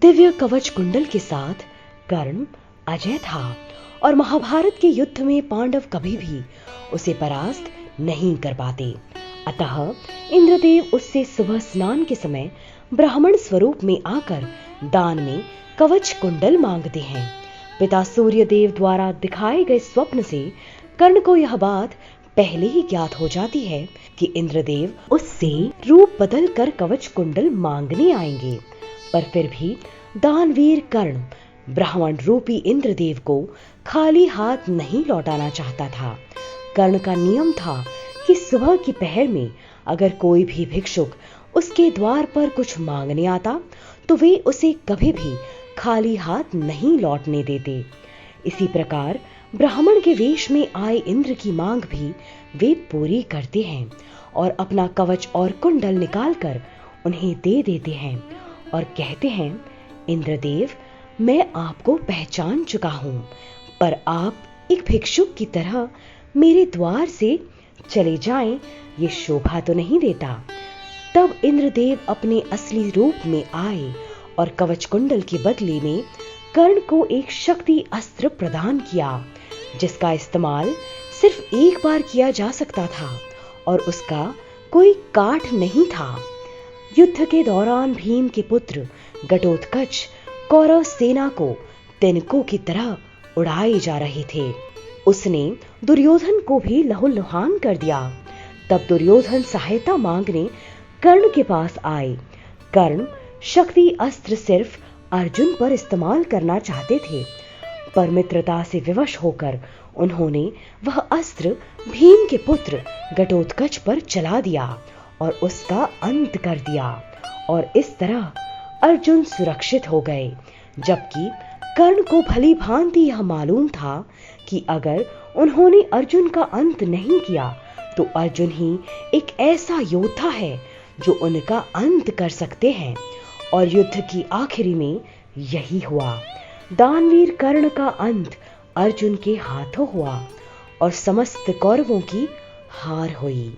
दिव्य कवच कुंडल के साथ कर्ण अजय था और महाभारत के युद्ध में पांडव कभी भी उसे परास्त नहीं कर पाते। अतः इंद्रदेव उससे सुबह स्नान के समय ब्राह्मण स्वरूप में आकर दान में कवच कुंडल मांगते हैं। पिता सूर्यदेव द्वारा दिखाए गए स्वप्न से कर्ण को यह बात पहले ही ज्ञात हो जाती है कि इंद्रदेव उससे रूप बदल कर कवच कुंडल मांगने आएंगे। पर फिर भी दानवीर कर्ण ब्राह्मण रूपी इंद्रदेव को खाली हाथ नहीं लौटाना चाहता था। कर्ण का नियम था कि सुबह की पहर में अगर कोई भी भिक्षुक उसके द्वार पर कुछ मांगने आता तो वे उसे कभी भी खाली हाथ नहीं लौटने देते। इसी प्रकार ब्राह्मण के वेश में आए इंद्र की मांग भी वे पूरी करते हैं और अपना कवच और कुंडल निकालकर उन्हें दे देते हैं और कहते हैं, इंद्रदेव, मैं आपको पहचान चुका हूं, पर आप एक भिक्षुक की तरह मेरे द्वार से चले जाएं, ये शोभा तो नहीं देता। तब इंद्रदेव अपने असली रूप में आए और कवच कुंडल के बदले में कर्ण को एक शक्ति अस्त्र प्रदान किया, जिसका इस्तेमाल सिर्फ एक बार किया जा सकता था और उसका कोई काट नहीं था। युद्ध के दौरान भीम के पुत्र घटोत्कच कौरव सेना को तिनकों की तरह उड़ाए जा रहे थे। उसने दुर्योधन को भी लहूलुहान कर दिया। तब दुर्योधन सहायता मांगने कर्ण के पास आए। कर्ण शक्ति अस्त्र सिर्फ अर्जुन पर इस्तेमाल करना चाहते थे, पर मित्रता से विवश होकर उन्होंने वह अस्त्र भीम के पुत्र घटोत्कच पर चला दिया और उसका अंत कर दिया और इस तरह अर्जुन सुरक्षित हो गए। जबकि कर्ण को भली भांति यह मालूम था कि अगर उन्होंने अर्जुन का अंत नहीं किया तो अर्जुन ही एक ऐसा योद्धा है जो उनका अंत कर सकते हैं। और युद्ध की आखिरी में यही हुआ। दानवीर कर्ण का अंत अर्जुन के हाथों हुआ और समस्त कौरवों की हार हुई।